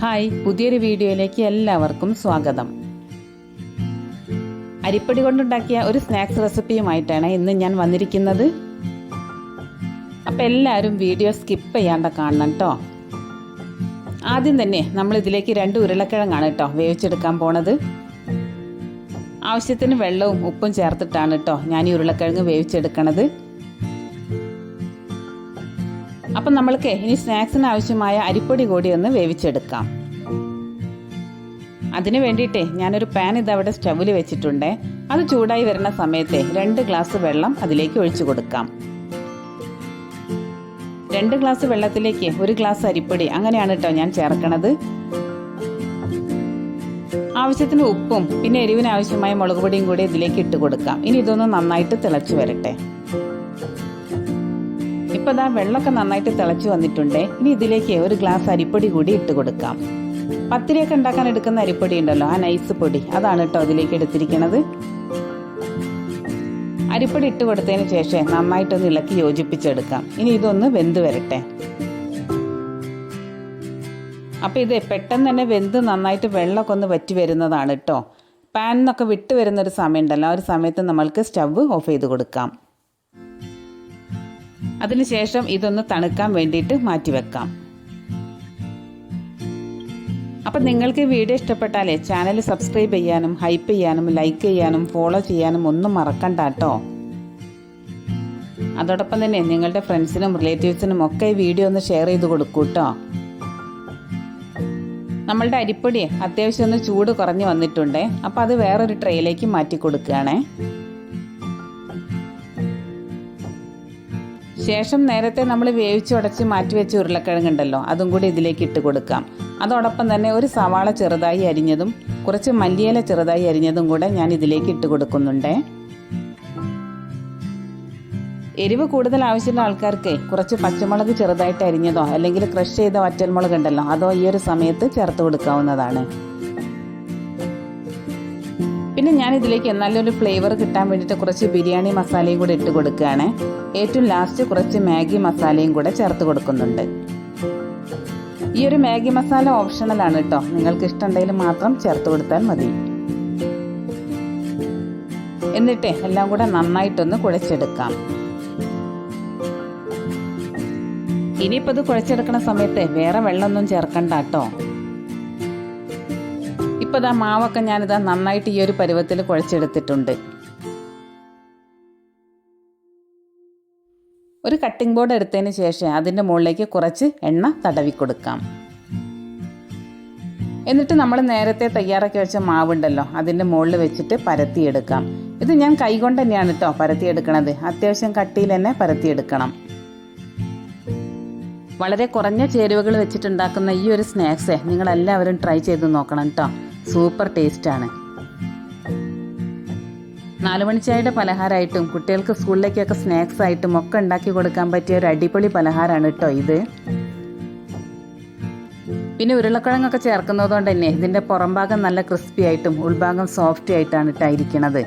Hi, പുതിയൊരു വീഡിയോയിലേക്ക് എല്ലാവർക്കും സ്വാഗതം. അരിപ്പൊടി കൊണ്ടുണ്ടാക്കിയ ഒരു സ്നാക്സ് റെസിപ്പിയുമായിട്ടാണ് ഇന്ന് ഞാൻ വന്നിരിക്കുന്നത്. അപ്പോൾ എല്ലാവരും വീഡിയോ സ്കിപ്പ് ചെയ്യാണ്ട് കാണണം കേട്ടോ. ആദ്യം തന്നെ നമ്മൾ ഇതിലേക്ക് 2 ഉരുളക്കിഴങ്ങാണ് കേട്ടോ വേവിച്ചെടുക്കാൻ പോണത്. ആവശ്യത്തിന് വെള്ളവും ഉപ്പും ചേർത്തിട്ടാണ് കേട്ടോ ഞാൻ ഈ ഉരുളക്കിഴങ്ങ് വേവിച്ചെടുക്കണത്. അപ്പം നമ്മൾക്ക് ഇനി സ്നാക്സിന് ആവശ്യമായ അരിപ്പൊടി കൂടി ഒന്ന് വേവിച്ചെടുക്കാം. അതിന് വേണ്ടിയിട്ട് ഞാനൊരു പാൻ ഇതവിടെ സ്റ്റൗവിൽ വെച്ചിട്ടുണ്ട്. അത് ചൂടായി വരുന്ന സമയത്ത് 2 ഗ്ലാസ് വെള്ളം അതിലേക്ക് ഒഴിച്ചു കൊടുക്കാം. 2 ഗ്ലാസ് വെള്ളത്തിലേക്ക് 1 ഗ്ലാസ് അരിപ്പൊടി അങ്ങനെയാണ് കേട്ടോ ഞാൻ ചേർക്കണത്. ആവശ്യത്തിന് ഉപ്പും പിന്നെ എരിവിന് ആവശ്യമായ മുളക് പൊടിയും കൂടി ഇതിലേക്ക് ഇട്ട് കൊടുക്കാം. ഇനി ഇതൊന്ന് നന്നായിട്ട് തിളച്ചു വരട്ടെ. ഇപ്പോൾ ദാ വെള്ളമൊക്കെ നന്നായിട്ട് തിളച്ചു വന്നിട്ടുണ്ട്. ഇനി ഇതിലേക്ക് 1 ഗ്ലാസ് അരിപ്പൊടി കൂടി ഇട്ട് കൊടുക്കാം. പത്തിരിയൊക്കെ ഉണ്ടാക്കാൻ എടുക്കുന്ന അരിപ്പൊടി ഉണ്ടല്ലോ, ആ നൈസ് പൊടി, അതാണ് കേട്ടോ അതിലേക്ക് എടുത്തിരിക്കുന്നത്. അരിപ്പൊടി ഇട്ട് കൊടുത്തതിന് ശേഷം നന്നായിട്ടൊന്ന് ഇളക്കി യോജിപ്പിച്ചെടുക്കാം. ഇനി ഇതൊന്ന് വെന്ത് വരട്ടെ. അപ്പോൾ ഇത് പെട്ടെന്ന് തന്നെ വെന്ത് നന്നായിട്ട് വെള്ളമൊക്കെ ഒന്ന് വറ്റി വരുന്നതാണ് കേട്ടോ. പാനിൽ നിന്നൊക്കെ വിട്ട് വരുന്നൊരു സമയമുണ്ടല്ലോ, ആ ഒരു സമയത്ത് നമ്മൾക്ക് സ്റ്റവ് ഓഫ് ചെയ്ത് കൊടുക്കാം. അതിനുശേഷം ഇതൊന്ന് തണുക്കാൻ വേണ്ടിയിട്ട് മാറ്റിവെക്കാം. അപ്പം നിങ്ങൾക്ക് വീഡിയോ ഇഷ്ടപ്പെട്ടാലേ ചാനൽ സബ്സ്ക്രൈബ് ചെയ്യാനും ഹൈപ്പ് ചെയ്യാനും ലൈക്ക് ചെയ്യാനും ഫോളോ ചെയ്യാനും ഒന്നും മറക്കണ്ട കേട്ടോ. അതോടൊപ്പം തന്നെ നിങ്ങളുടെ ഫ്രണ്ട്സിനും റിലേറ്റീവ്സിനും ഒക്കെ ഈ വീഡിയോ ഒന്ന് ഷെയർ ചെയ്ത് കൊടുക്കൂ കേട്ടോ. നമ്മളുടെ അരിപ്പൊടി അത്യാവശ്യം ഒന്ന് ചൂട് കുറഞ്ഞ് വന്നിട്ടുണ്ട്. അപ്പം അത് വേറൊരു ട്രേയിലേക്ക് മാറ്റി കൊടുക്കുകയാണേ. ശേഷം നേരത്തെ നമ്മൾ വേവിച്ചുടച്ച് മാറ്റിവെച്ച ഉരുളക്കിഴങ്ങുണ്ടല്ലോ, അതും കൂടി ഇതിലേക്ക് ഇട്ട് കൊടുക്കാം. അതോടൊപ്പം തന്നെ ഒരു സവാള ചെറുതായി അരിഞ്ഞതും കുറച്ച് മല്ലിയില ചെറുതായി അരിഞ്ഞതും കൂടെ ഞാൻ ഇതിലേക്ക് ഇട്ട് കൊടുക്കുന്നുണ്ട്. എരിവ് കൂടുതൽ ആവശ്യമുള്ള ആൾക്കാർക്ക് കുറച്ച് പച്ചമുളക് ചെറുതായിട്ട് അരിഞ്ഞതോ അല്ലെങ്കിൽ ക്രഷ് ചെയ്ത വറ്റൽമുളക് ഉണ്ടല്ലോ, അതോ ഈ ഒരു സമയത്ത് ചേർത്ത് കൊടുക്കാവുന്നതാണ്. പിന്നെ ഞാൻ ഇതിലേക്ക് നല്ലൊരു ഫ്ലേവർ കിട്ടാൻ വേണ്ടിയിട്ട് കുറച്ച് ബിരിയാണി മസാലയും കൂടെ ഇട്ട് കൊടുക്കുകയാണ്. ഏറ്റവും ലാസ്റ്റ് കുറച്ച് മാഗി മസാലയും കൂടെ ചേർത്ത് കൊടുക്കുന്നുണ്ട്. ഈ ഒരു മാഗി മസാല ഓപ്ഷണലാണ് കേട്ടോ, നിങ്ങൾക്ക് ഇഷ്ടമുണ്ടെങ്കിൽ മാത്രം ചേർത്ത് കൊടുത്താൽ മതി. എന്നിട്ട് എല്ലാം കൂടെ നന്നായിട്ടൊന്ന് കുഴച്ചെടുക്കാം. ഇനിയിപ്പോൾ ഇത് കുഴച്ചെടുക്കുന്ന സമയത്ത് വേറെ വെള്ളമൊന്നും ചേർക്കണ്ട കേട്ടോ. ഇപ്പോൾ ഇതാ മാവൊക്കെ ഞാനിതാ നന്നായിട്ട് ഈ ഒരു പരുവത്തിൽ കുഴച്ചെടുത്തിട്ടുണ്ട്. ഒരു കട്ടിംഗ് ബോർഡ് എടുത്തതിന് ശേഷം അതിൻ്റെ മുകളിലേക്ക് കുറച്ച് എണ്ണ തടവി കൊടുക്കാം. എന്നിട്ട് നമ്മൾ നേരത്തെ തയ്യാറാക്കി വെച്ച മാവുണ്ടല്ലോ, അതിൻ്റെ മുകളിൽ വെച്ചിട്ട് പരത്തിയെടുക്കാം. ഇത് ഞാൻ കൈകൊണ്ട് തന്നെയാണ് കേട്ടോ പരത്തിയെടുക്കണത്. അത്യാവശ്യം കട്ടിയിൽ തന്നെ പരത്തിയെടുക്കണം. വളരെ കുറഞ്ഞ ചേരുവകൾ വെച്ചിട്ടുണ്ടാക്കുന്ന ഈ ഒരു സ്നാക്സ് നിങ്ങളെല്ലാവരും ട്രൈ ചെയ്ത് നോക്കണം കേട്ടോ. സൂപ്പർ ടേസ്റ്റാണ്. 4 മണിച്ചായയുടെ പലഹാരമായിട്ടും കുട്ടികൾക്ക് സ്കൂളിലേക്കൊക്കെ സ്നാക്സ് ആയിട്ടും ഒക്കെ ഉണ്ടാക്കി കൊടുക്കാൻ പറ്റിയ ഒരു അടിപൊളി പലഹാരമാണ് കേട്ടോ ഇത്. പിന്നെ ഉരുളക്കിഴങ്ങൊക്കെ ചേർക്കുന്നതുകൊണ്ട് തന്നെ ഇതിൻ്റെ പുറം ഭാഗം നല്ല ക്രിസ്പി ആയിട്ടും ഉൾഭാഗം സോഫ്റ്റ് ആയിട്ടാണ് ഇട്ടായിരിക്കണത്.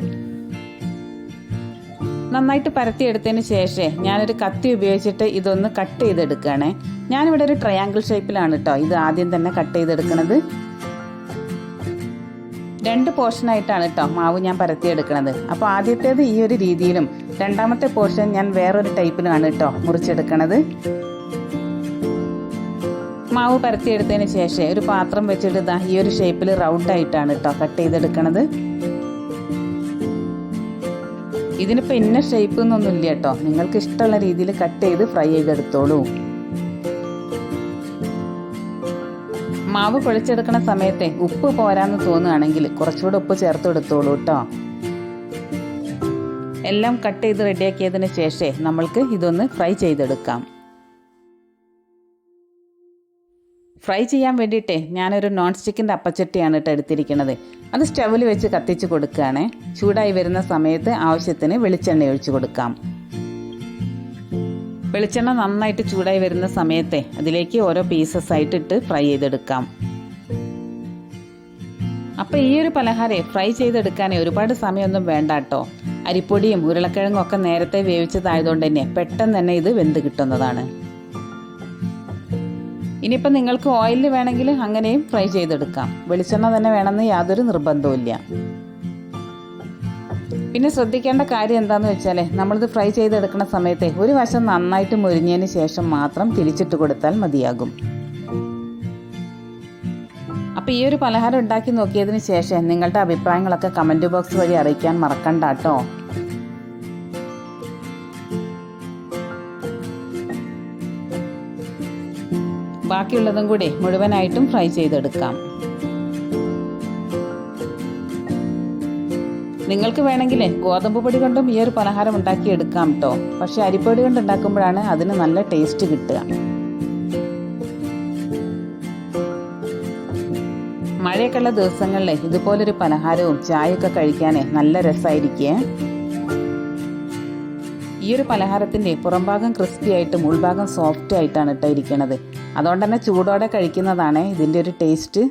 നന്നായിട്ട് പരത്തിയെടുത്തതിന് ശേഷം ഞാനൊരു കത്തി ഉപയോഗിച്ചിട്ട് ഇതൊന്ന് കട്ട് ചെയ്തെടുക്കുകയാണേ. ഞാനിവിടെ ഒരു ട്രയാങ്കിൾ ഷേപ്പിലാണ് കേട്ടോ ഇത് ആദ്യം തന്നെ കട്ട് ചെയ്തെടുക്കുന്നത്. 2 പോർഷനായിട്ടാണ് കേട്ടോ മാവ് ഞാൻ പരത്തിയെടുക്കുന്നത്. അപ്പോൾ ആദ്യത്തേത് ഈ ഒരു രീതിയിലും രണ്ടാമത്തെ പോർഷൻ ഞാൻ വേറൊരു ടൈപ്പിലുമാണ് കേട്ടോ മുറിച്ചെടുക്കണത്. മാവ് പരത്തിയെടുത്തതിന് ശേഷം ഒരു പാത്രം വെച്ചിട്ട് ഇതാ ഈ ഒരു ഷേപ്പിൽ റൗണ്ടായിട്ടാണ് കേട്ടോ കട്ട് ചെയ്തെടുക്കണത്. ഇതിനിപ്പോൾ ഇന്ന ഷേപ്പ് എന്നൊന്നുമില്ല കേട്ടോ, നിങ്ങൾക്ക് ഇഷ്ടമുള്ള രീതിയിൽ കട്ട് ചെയ്ത് ഫ്രൈ ചെയ്തെടുത്തോളൂ. മാവ് കുഴച്ചെടുക്കുന്ന സമയത്ത് ഉപ്പ് പോരാന്ന് തോന്നുകയാണെങ്കിൽ കുറച്ചുകൂടെ ഉപ്പ് ചേർത്ത് കൊടുത്തോളൂ കേട്ടോ. എല്ലാം കട്ട് ചെയ്ത് റെഡിയാക്കിയതിന് ശേഷം നമ്മൾക്ക് ഇതൊന്ന് ഫ്രൈ ചെയ്തെടുക്കാം. ഫ്രൈ ചെയ്യാൻ വേണ്ടിയിട്ട് ഞാനൊരു നോൺ സ്റ്റിക്കിൻ്റെ അപ്പച്ചട്ടിയാണ് കേട്ടോ എടുത്തിരിക്കുന്നത്. അത് സ്റ്റവിൽ വെച്ച് കത്തിച്ച് കൊടുക്കുകയാണ്. ചൂടായി വരുന്ന സമയത്ത് ആവശ്യത്തിന് വെളിച്ചെണ്ണ ഒഴിച്ചു കൊടുക്കാം. വെളിച്ചെണ്ണ നന്നായിട്ട് ചൂടായി വരുന്ന സമയത്ത് അതിലേക്ക് ഓരോ പീസസ് ആയിട്ടിട്ട് ഫ്രൈ ചെയ്തെടുക്കാം. അപ്പോൾ ഈ ഒരു പലഹാരം ഫ്രൈ ചെയ്തെടുക്കാൻ ഒരുപാട് സമയമൊന്നും വേണ്ട കേട്ടോ. അരിപ്പൊടിയും ഉരുളക്കിഴങ്ങും ഒക്കെ നേരത്തെ വേവിച്ചതായതുകൊണ്ട് തന്നെ പെട്ടെന്ന് തന്നെ ഇത് വെന്ത് കിട്ടുന്നതാണ്. ഇനിയിപ്പോൾ നിങ്ങൾക്ക് ഓയിലിൽ വേണമെങ്കിൽ അങ്ങനെയും ഫ്രൈ ചെയ്തെടുക്കാം. വെളിച്ചെണ്ണ തന്നെ വേണമെന്ന് യാതൊരു നിർബന്ധവുമില്ല. പിന്നെ ശ്രദ്ധിക്കേണ്ട കാര്യം എന്താണെന്ന് വെച്ചാൽ നമ്മളിത് ഫ്രൈ ചെയ്തെടുക്കുന്ന സമയത്ത് ഒരു വശം നന്നായിട്ട് മുരിഞ്ഞതിന് ശേഷം മാത്രം തിരിച്ചിട്ട് കൊടുത്താൽ മതിയാകും. അപ്പോൾ ഈ ഒരു പലഹാരം ഉണ്ടാക്കി നോക്കിയതിന് ശേഷം നിങ്ങളുടെ അഭിപ്രായങ്ങളൊക്കെ കമൻറ്റ് ബോക്സ് വഴി അറിയിക്കാൻ മറക്കണ്ട കേട്ടോ. ബാക്കിയുള്ളതും കൂടി മുഴുവനായിട്ടും ഫ്രൈ ചെയ്തെടുക്കാം. നിങ്ങൾക്ക് വേണമെങ്കിൽ ഗോതമ്പ് പൊടി കൊണ്ടും ഈ ഒരു പലഹാരം ഉണ്ടാക്കിയെടുക്കാം കേട്ടോ. പക്ഷെ അരിപ്പൊടി കൊണ്ട് ഉണ്ടാക്കുമ്പോഴാണ് അതിന് നല്ല ടേസ്റ്റ് കിട്ടുക. മഴയൊക്കെ ഉള്ള ദിവസങ്ങളിൽ ഇതുപോലൊരു പലഹാരവും ചായയൊക്കെ കഴിക്കാൻ നല്ല രസമായിരിക്കേ. ഈ ഒരു പലഹാരത്തിൻ്റെ പുറംഭാഗം ക്രിസ്പി ആയിട്ടും ഉൾഭാഗം സോഫ്റ്റ് ആയിട്ടാണ് കേട്ടോ ഇരിക്കുന്നത്. അതുകൊണ്ട് തന്നെ ചൂടോടെ കഴിക്കുന്നതാണ് ഇതിൻ്റെ ഒരു ടേസ്റ്റ്.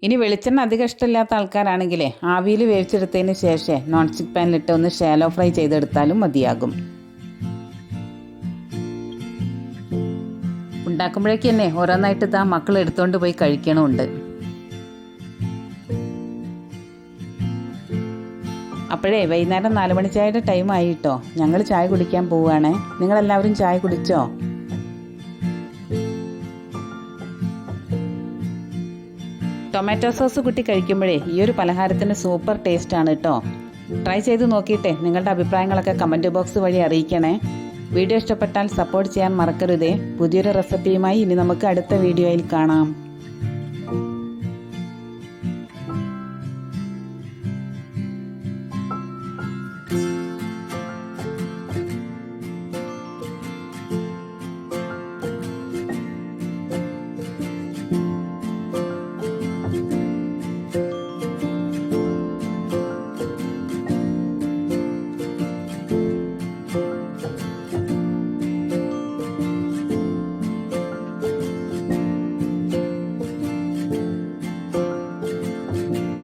ഇനി വെളിച്ചെണ്ണ അധികം ഇഷ്ടമില്ലാത്ത ആൾക്കാരാണെങ്കിൽ ആവിയിൽ വേവിച്ചെടുത്തതിന് ശേഷം നോൺ സ്റ്റിക്ക് പാനിലിട്ട് ഒന്ന് ഷാലോ ഫ്രൈ ചെയ്തെടുത്താലും മതിയാകും. ഉണ്ടാക്കുമ്പോഴേക്ക് തന്നെ ഓരോന്നായിട്ട് ഇതാ മക്കൾ എടുത്തുകൊണ്ട് പോയി കഴിക്കണമുണ്ട്. അപ്പോഴേ വൈകുന്നേരം 4 മണി ചായയുടെ ടൈം ആയി കേട്ടോ. ഞങ്ങൾ ചായ കുടിക്കാൻ പോവുകയാണേ. നിങ്ങളെല്ലാവരും ചായ കുടിച്ചോ? ടൊമാറ്റോ സോസ് കൂട്ടി കഴിക്കുമ്പോഴേ ഈ ഒരു പലഹാരത്തിന് സൂപ്പർ ടേസ്റ്റാണ് കേട്ടോ. ട്രൈ ചെയ്ത് നോക്കിയിട്ടേ നിങ്ങളുടെ അഭിപ്രായങ്ങളൊക്കെ കമൻറ്റ് ബോക്സ് വഴി അറിയിക്കണേ. വീഡിയോ ഇഷ്ടപ്പെട്ടാൽ സപ്പോർട്ട് ചെയ്യാൻ മറക്കരുതേ. പുതിയൊരു റെസിപ്പിയുമായി ഇനി നമുക്ക് അടുത്ത വീഡിയോയിൽ കാണാം.